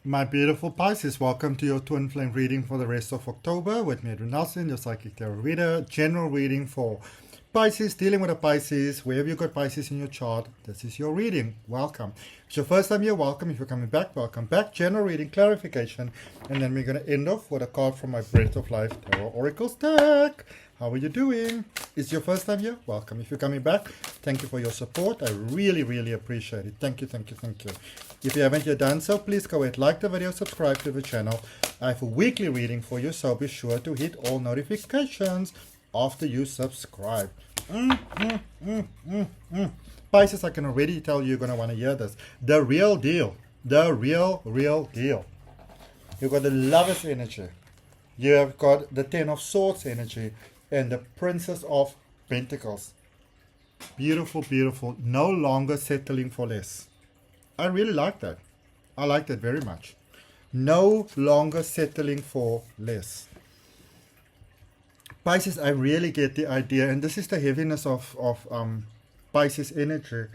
My beautiful Pisces, welcome to your twin flame reading for the rest of October with me, Adrian, your psychic tarot reader. General reading for Pisces, dealing with a Pisces. Wherever you've got Pisces in your chart, this is your reading. Welcome. If it's your first time here, welcome. If you're coming back, welcome back. General reading, clarification, and then we're going to end off with a card from my Breath of Life Tarot Oracles deck. How are you doing? It's your first time here? Welcome. If you're coming back, thank you for your support. I really, really appreciate it. Thank you, thank you, thank you. If you haven't yet done so, please go ahead, like the video, subscribe to the channel. I have a weekly reading for you, so be sure to hit all notifications after you subscribe. Pisces, I can already tell you're going to want to hear this. The real deal. The real deal. You've got the Lover's energy. You have got the Ten of Swords energy. And the Princess of Pentacles. Beautiful, beautiful. No longer settling for less. I really like that. I like that very much. No longer settling for less. Pisces, I really get the idea. And this is the heaviness of Pisces energy.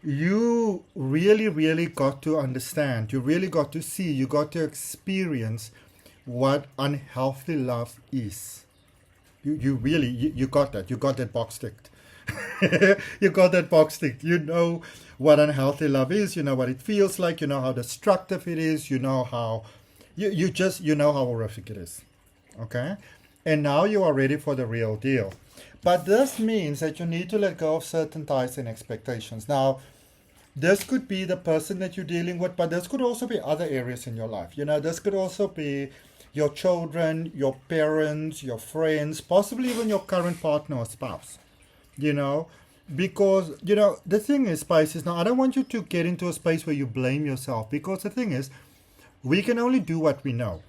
You really, really got to understand. You really got to see. You got to experience what unhealthy love is. You really, you got that. You got that box ticked. You got that box ticked. You know what unhealthy love is. You know what it feels like. You know how destructive it is. You know how, you know how horrific it is. Okay? And now you are ready for the real deal. But this means that you need to let go of certain ties and expectations. Now, this could be the person that you're dealing with, but this could also be other areas in your life. You know, this could also be your children, your parents, your friends, possibly even your current partner or spouse, you know, because, you know, the thing is, Pisces, now I don't want you to get into a space where you blame yourself, because the thing is, we can only do what we know.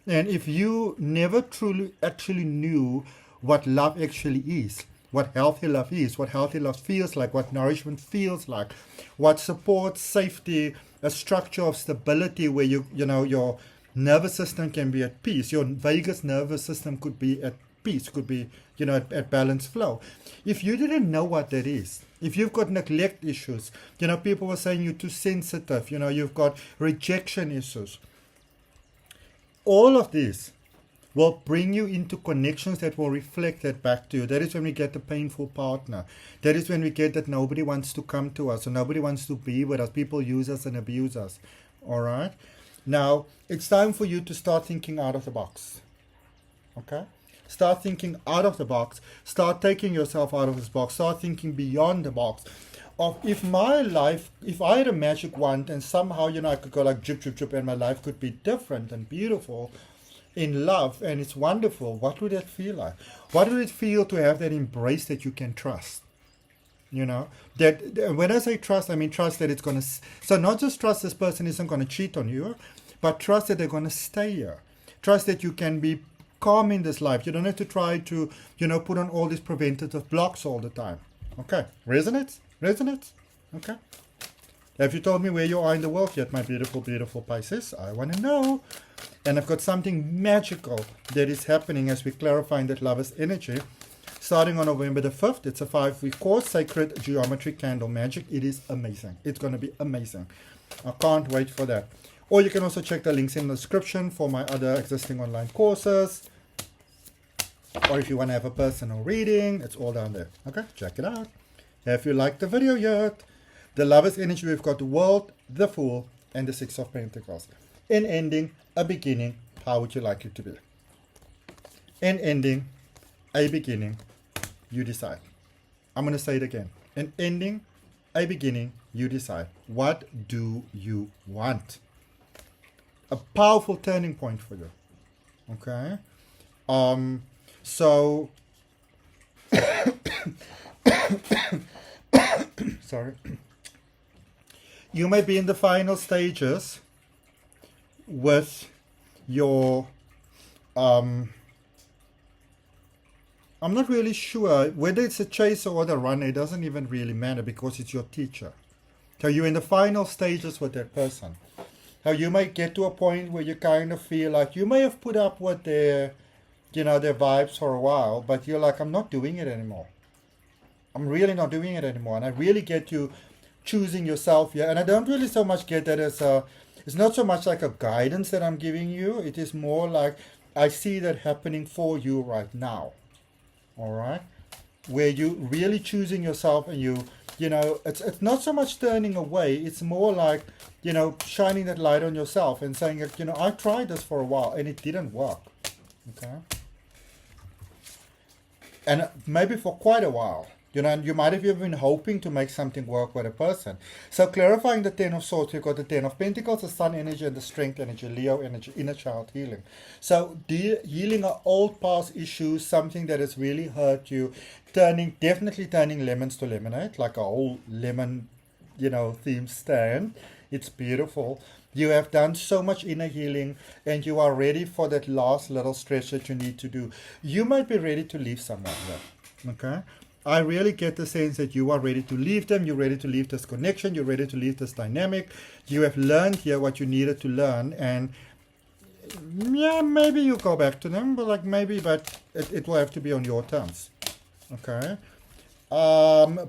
And if you never truly actually knew what love actually is, what healthy love is, what healthy love feels like, what nourishment feels like, what support, safety, a structure of stability where you know, your nervous system can be at peace. Your vagus nervous system could be at peace, could be, you know, at balanced flow. If you didn't know what that is, if you've got neglect issues, you know, people were saying you're too sensitive, you know, you've got rejection issues. All of this will bring you into connections that will reflect that back to you. That is when we get the painful partner. That is when we get that nobody wants to come to us or nobody wants to be with us. People use us and abuse us. All right? Now, it's time for you to start thinking out of the box. Okay? Start thinking out of the box. Start taking yourself out of this box. Start thinking beyond the box. Of if my life, if I had a magic wand and somehow, you know, I could go like drip, drip, drip and my life could be different and beautiful in love and it's wonderful, what would that feel like? What would it feel to have that embrace that you can trust? You know, that when I say trust, I mean trust that it's going to, so not just trust this person isn't going to cheat on you, but trust that they're going to stay here. Trust that you can be calm in this life. You don't have to try to, you know, put on all these preventative blocks all the time. Okay, resonates? Resonates? Okay. Have you told me where you are in the world yet, my beautiful, beautiful Pisces? I want to know. And I've got something magical that is happening as we're clarifying that Lover's energy. Starting on November the 5th, it's a 5-week course, Sacred Geometry Candle Magic. It is amazing. It's going to be amazing. I can't wait for that. Or you can also check the links in the description for my other existing online courses. Or if you want to have a personal reading, it's all down there. Okay, check it out. If you liked the video yet, the Lover's energy, we've got the World, the Fool, and the Six of Pentacles. An ending, a beginning, how would you like it to be? An ending, a beginning, you decide. I'm going to say it again. An ending, a beginning, you decide. What do you want? A powerful turning point for you. Okay? So, sorry. You may be in the final stages with your, I'm not really sure whether it's a chaser or the runner. It doesn't even really matter because it's your teacher. So you're in the final stages with that person. How you might get to a point where you kind of feel like you may have put up with their, you know, their vibes for a while, but you're like, I'm not doing it anymore. I'm really not doing it anymore. And I really get you choosing yourself here. And I don't really so much get that as a, It's not so much like a guidance that I'm giving you. It is more like I see that happening for you right now. All right, where you really choosing yourself, and it's not so much turning away. It's more like, shining that light on yourself and saying that, I tried this for a while and it didn't work. Okay, and maybe for quite a while. And you might have even been hoping to make something work with a person. So clarifying the Ten of Swords, you've got the Ten of Pentacles, the Sun energy, and the Strength energy, Leo energy, inner child healing. So healing an old past issues, something that has really hurt you, definitely turning lemons to lemonade, like a whole lemon, theme stand. It's beautiful. You have done so much inner healing, and you are ready for that last little stretch that you need to do. You might be ready to leave someone there. Okay? I really get the sense that you are ready to leave them. You're ready to leave this connection. You're ready to leave this dynamic. You have learned here what you needed to learn. And yeah, maybe you go back to them, but it will have to be on your terms. Okay.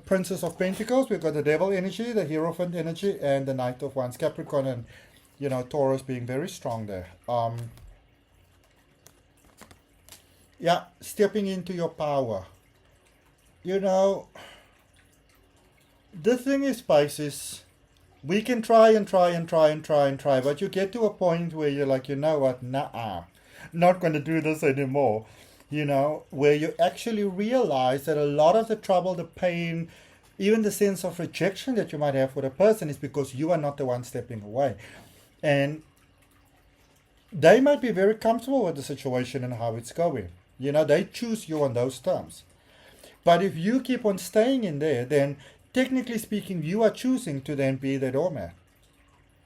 Princess of Pentacles. We've got the Devil energy, the Hierophant energy, and the Knight of Wands. Capricorn and, Taurus being very strong there. Yeah, stepping into your power. The thing is, Pisces, we can try and try and try and try and try, but you get to a point where you're like, you know what, nah, not going to do this anymore. Where you actually realize that a lot of the trouble, the pain, even the sense of rejection that you might have with a person is because you are not the one stepping away. And they might be very comfortable with the situation and how it's going. They choose you on those terms. But if you keep on staying in there, then technically speaking, you are choosing to then be the doormat.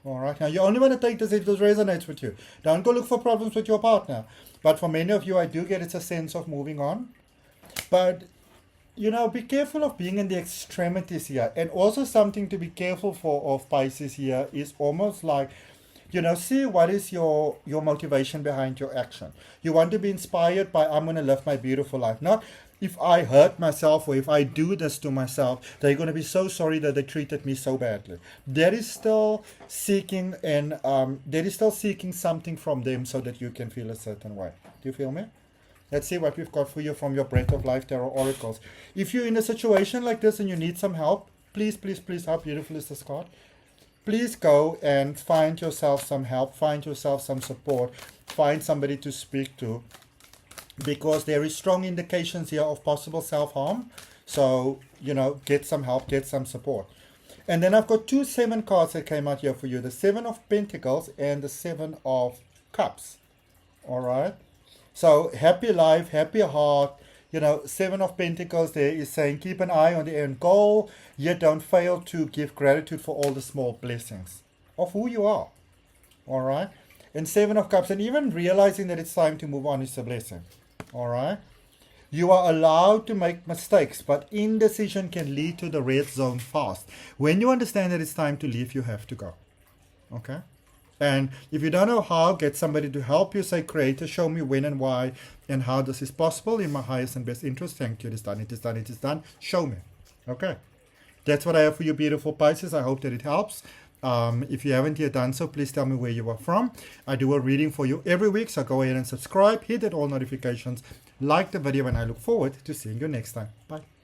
All right. Now, you only want to take this if this resonates with you. Don't go look for problems with your partner. But for many of you, I do get it's a sense of moving on. But, be careful of being in the extremities here. And also something to be careful of Pisces here is almost like, see what is your motivation behind your action. You want to be inspired by, I'm going to live my beautiful life. Not, if I hurt myself or if I do this to myself, they're going to be so sorry that they treated me so badly. That is still seeking something from them so that you can feel a certain way. Do you feel me? Let's see what we've got for you from your Breath of Life Tarot Oracles. If you're in a situation like this and you need some help, please, how beautiful is this card? Please go and find yourself some help, find yourself some support, find somebody to speak to. Because there is strong indications here of possible self-harm. So, get some help, get some support. And then I've got 2 7 cards that came out here for you. The 7 of Pentacles and the 7 of Cups. All right. So, happy life, happy heart. 7 of Pentacles there is saying keep an eye on the end goal. Yet don't fail to give gratitude for all the small blessings of who you are. All right. And 7 of Cups, and even realizing that it's time to move on is a blessing. All right. You are allowed to make mistakes, but indecision can lead to the red zone fast. When you understand that it's time to leave, you have to go. Okay. And if you don't know how, get somebody to help you. Say, Creator, show me when and why and how this is possible in my highest and best interest. Thank you. It is done. It is done. It is done. Show me. Okay. That's what I have for you, beautiful Pisces. I hope that it helps. If you haven't yet done so, please tell me where you are from. I do a reading for you every week, so go ahead and subscribe, hit that all notifications, like the video, and I look forward to seeing you next time. Bye.